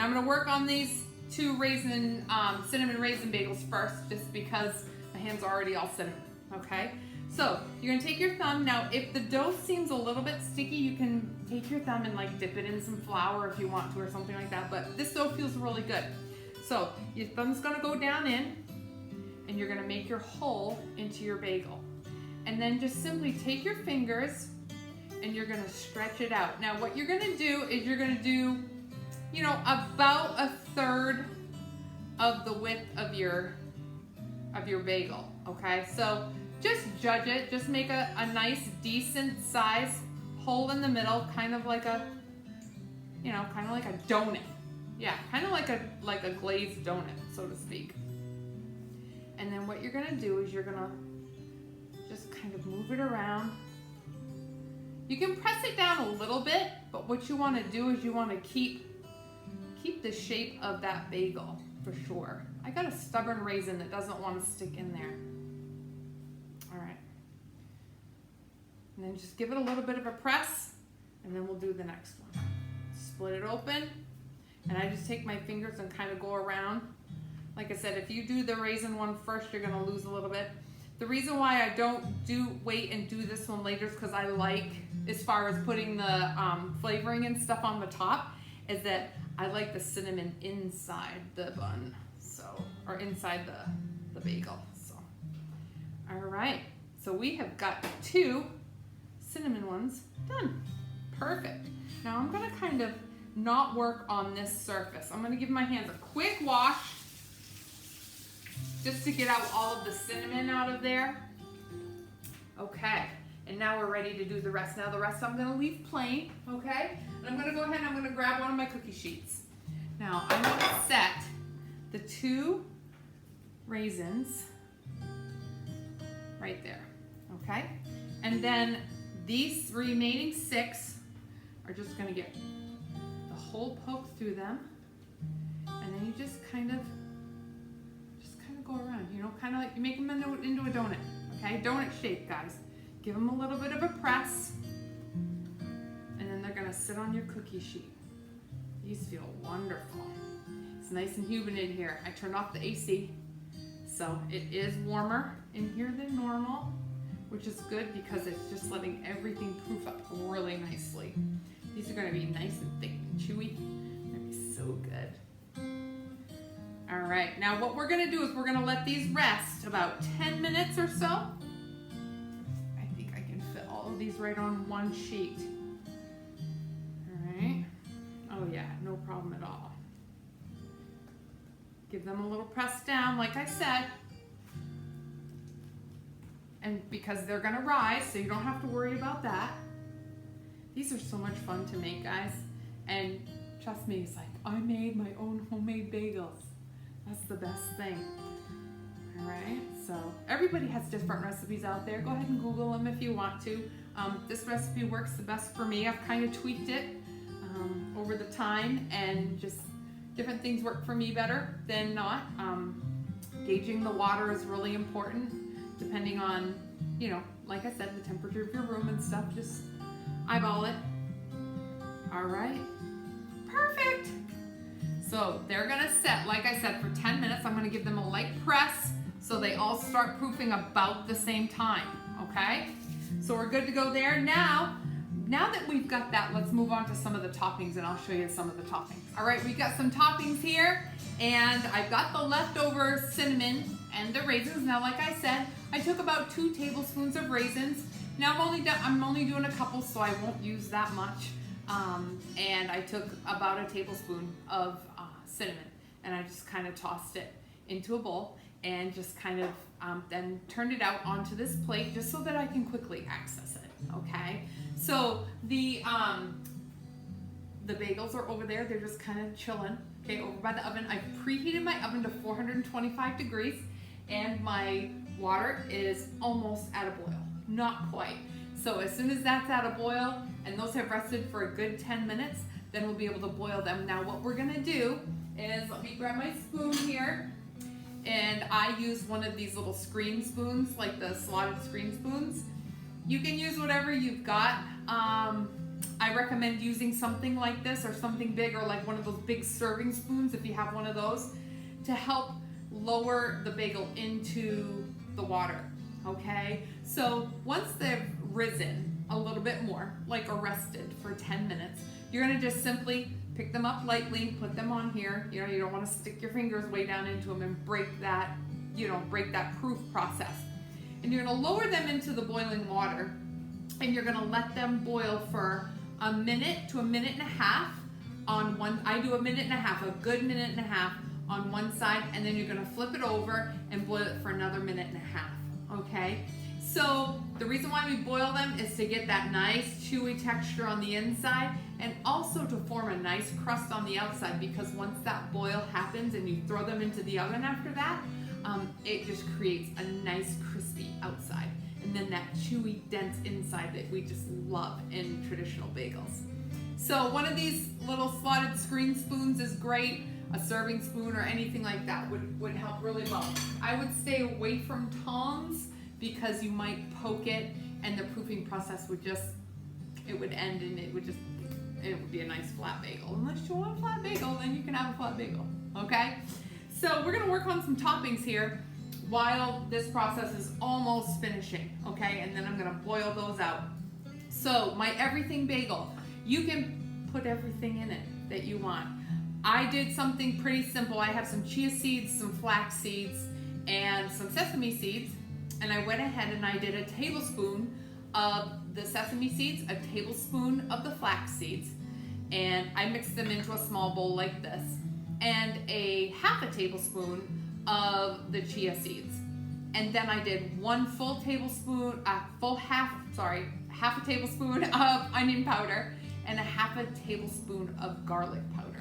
Now I'm gonna work on these two cinnamon raisin bagels first, just because my hands are already all cinnamon, okay? So you're gonna take your thumb. Now, if the dough seems a little bit sticky, you can take your thumb and like dip it in some flour if you want to or something like that, but this dough feels really good. So your thumb's gonna go down in, and you're gonna make your hole into your bagel. And then just simply take your fingers and you're gonna stretch it out. Now what you're gonna do is you're gonna do, you know, about a third of the width of your bagel, okay? So just judge it, just make a nice decent size hole in the middle, kind of like a, you know, kind of like a donut. Yeah, kind of like a glazed donut, so to speak. And then what you're gonna do is you're gonna just kind of move it around. You can press it down a little bit, but what you wanna do is you wanna keep the shape of that bagel for sure. I got a stubborn raisin that doesn't wanna stick in there. All right. And then just give it a little bit of a press, and then we'll do the next one. Split it open, and I just take my fingers and kind of go around. Like I said, if you do the raisin one first, you're gonna lose a little bit. The reason why I don't wait and do this one later is because I like, as far as putting the flavoring and stuff on the top, is that I like the cinnamon inside the bun, so, or inside the bagel, so. All right, so we have got 2 cinnamon ones done. Perfect. Now I'm gonna kind of not work on this surface. I'm gonna give my hands a quick wash just to get out all of the cinnamon out of there. Okay, and now we're ready to do the rest. Now the rest I'm gonna leave plain, okay? And I'm gonna go ahead and I'm gonna grab one of my cookie sheets. Now I'm gonna set the 2 raisins right there, okay? And then these remaining 6 are just gonna get the hole poked through them, and then you just kind of go around, you know, kind of like you make them into a donut, okay? Donut shape, guys. Give them a little bit of a press, and then they're gonna sit on your cookie sheet. These feel wonderful. It's nice and humid in here. I turned off the AC, so it is warmer in here than normal, which is good because it's just letting everything proof up really nicely. These are gonna be nice and thick and chewy. They're gonna be so good. All right, now what we're gonna do is we're gonna let these rest about 10 minutes or so. I think I can fit all of these right on one sheet. All right. Oh yeah, no problem at all. Give them a little press down, like I said. And because they're gonna rise, so you don't have to worry about that. These are so much fun to make, guys. And trust me, it's like, I made my own homemade bagels. That's the best thing. All right, so everybody has different recipes out there. Go ahead and Google them if you want to. This recipe works the best for me. I've kind of tweaked it over the time, and just different things work for me better than not. Gauging the water is really important, depending on, you know, like I said, the temperature of your room and stuff. Just eyeball it. All right, perfect. So they're gonna set, like I said, for 10 minutes. I'm gonna give them a light press so they all start proofing about the same time, okay? So we're good to go there. Now that we've got that, let's move on to some of the toppings, and I'll show you some of the toppings. All right, we've got some toppings here, and I've got the leftover cinnamon and the raisins. Now, like I said, I took about 2 tablespoons of raisins. Now I'm only doing a couple, so I won't use that much. And I took about a tablespoon of cinnamon, and I just kind of tossed it into a bowl and just kind of then turned it out onto this plate just so that I can quickly access it, okay? So the bagels are over there. They're just kind of chilling, okay, over by the oven. I've preheated my oven to 425 degrees, and my water is almost at a boil, not quite. So as soon as that's at a boil and those have rested for a good 10 minutes, then we'll be able to boil them. Now what we're gonna do is, let me grab my spoon here, and I use one of these little screen spoons, like the slotted screen spoons. You can use whatever you've got. I recommend using something like this or something big, or like one of those big serving spoons if you have one of those, to help lower the bagel into the water, okay? So once they've risen a little bit more, like arrested for 10 minutes, you're gonna just simply pick them up lightly, put them on here. You know, you don't wanna stick your fingers way down into them and break that, you know, break that proof process. And you're gonna lower them into the boiling water, and you're gonna let them boil for a minute to a minute and a half on one. I do a minute and a half, a good minute and a half on one side, and then you're gonna flip it over and boil it for another minute and a half, okay? So the reason why we boil them is to get that nice chewy texture on the inside, and also to form a nice crust on the outside, because once that boil happens and you throw them into the oven after that, it just creates a nice crispy outside, and then that chewy, dense inside that we just love in traditional bagels. So one of these little slotted screen spoons is great. A serving spoon or anything like that would help really well. I would stay away from tongs because you might poke it and the proofing process would just, it would end, and it would be a nice flat bagel. Unless you want a flat bagel, then you can have a flat bagel, okay? So we're gonna work on some toppings here while this process is almost finishing, okay? And then I'm gonna boil those out. So my everything bagel, you can put everything in it that you want. I did something pretty simple. I have some chia seeds, some flax seeds, and some sesame seeds. And I went ahead and I did a tablespoon of the sesame seeds, a tablespoon of the flax seeds, and I mixed them into a small bowl like this, and a half a tablespoon of the chia seeds. And then I did half a tablespoon of onion powder and a half a tablespoon of garlic powder.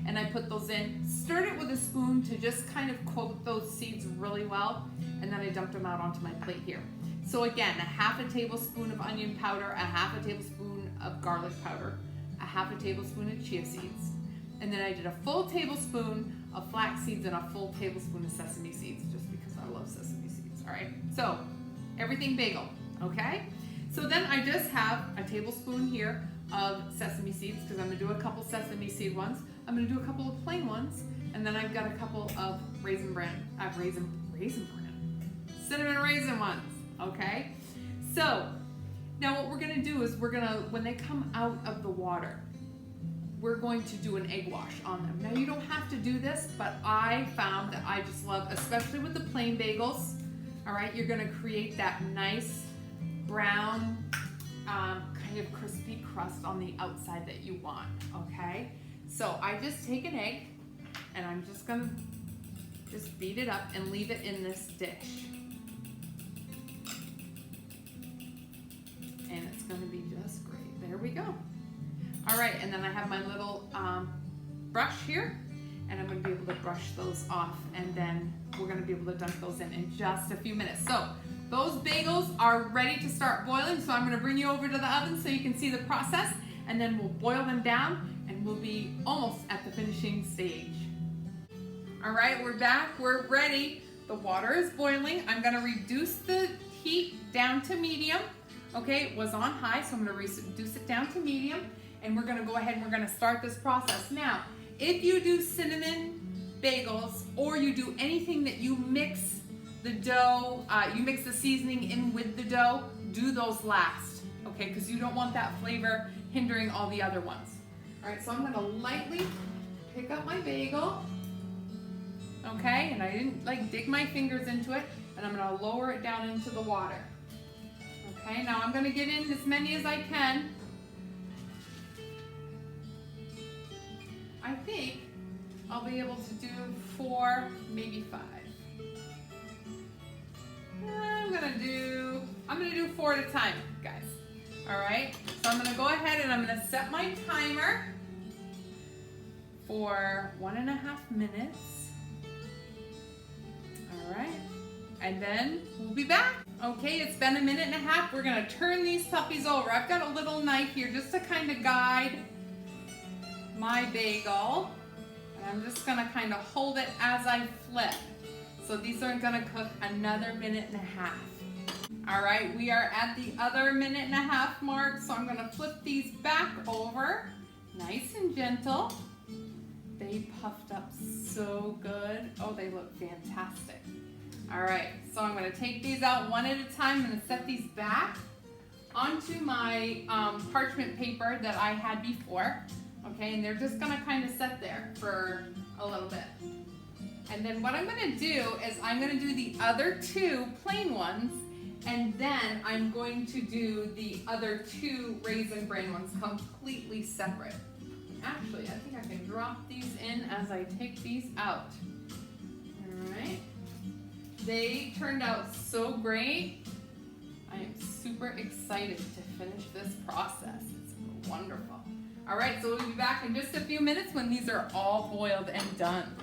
And I put those in, stirred it with a spoon to just kind of coat those seeds really well, and then I dumped them out onto my plate here. So again, a half a tablespoon of onion powder, a half a tablespoon of garlic powder, a half a tablespoon of chia seeds, and then I did a full tablespoon of flax seeds and a full tablespoon of sesame seeds, just because I love sesame seeds, all right? So, everything bagel, okay? So then I just have a tablespoon here of sesame seeds, because I'm gonna do a couple sesame seed ones. I'm gonna do a couple of plain ones, and then I've got a couple of cinnamon raisin ones, okay? So, now what we're gonna do is when they come out of the water, we're going to do an egg wash on them. Now you don't have to do this, but I found that I just love, especially with the plain bagels, all right, you're gonna create that nice brown, kind of crispy crust on the outside that you want, okay? So I just take an egg, and I'm just gonna beat it up and leave it in this dish. And it's gonna be just great. There we go. All right, and then I have my little brush here, and I'm gonna be able to brush those off, and then we're gonna be able to dunk those in just a few minutes. So those bagels are ready to start boiling, so I'm gonna bring you over to the oven so you can see the process, and then we'll boil them down, and we'll be almost at the finishing stage. All right, we're back, we're ready. The water is boiling. I'm gonna reduce the heat down to medium. Okay, it was on high, so I'm gonna reduce it down to medium, and we're gonna go ahead and we're gonna start this process. Now, if you do cinnamon bagels, or you do anything that you mix the dough, you mix the seasoning in with the dough, do those last, okay? Because you don't want that flavor hindering all the other ones. All right, so I'm gonna lightly pick up my bagel, okay? And I didn't like dig my fingers into it, and I'm gonna lower it down into the water. Okay, now I'm gonna get in as many as I can. I think I'll be able to do 4, maybe 5. I'm gonna do 4 at a time, guys. All right, so I'm gonna go ahead and I'm gonna set my timer for 1.5 minutes. All right, and then we'll be back. Okay, it's been 1.5 minutes. We're gonna turn these puppies over. I've got a little knife here just to kind of guide my bagel. And I'm just gonna kind of hold it as I flip. So these are gonna cook another 1.5 minutes. All right, we are at the other 1.5 minute mark, so I'm gonna flip these back over, nice and gentle. They puffed up so good. Oh, they look fantastic. All right, so I'm gonna take these out one at a time. I'm gonna set these back onto my parchment paper that I had before, okay, and they're just gonna kind of set there for a little bit. And then what I'm gonna do is I'm gonna do the other 2 plain ones, and then I'm going to do the other 2 Raisin Bran ones completely separate. Actually, I think I can drop these in as I take these out. All right. They turned out so great. I am super excited to finish this process. It's wonderful. All right, so we'll be back in just a few minutes when these are all boiled and done.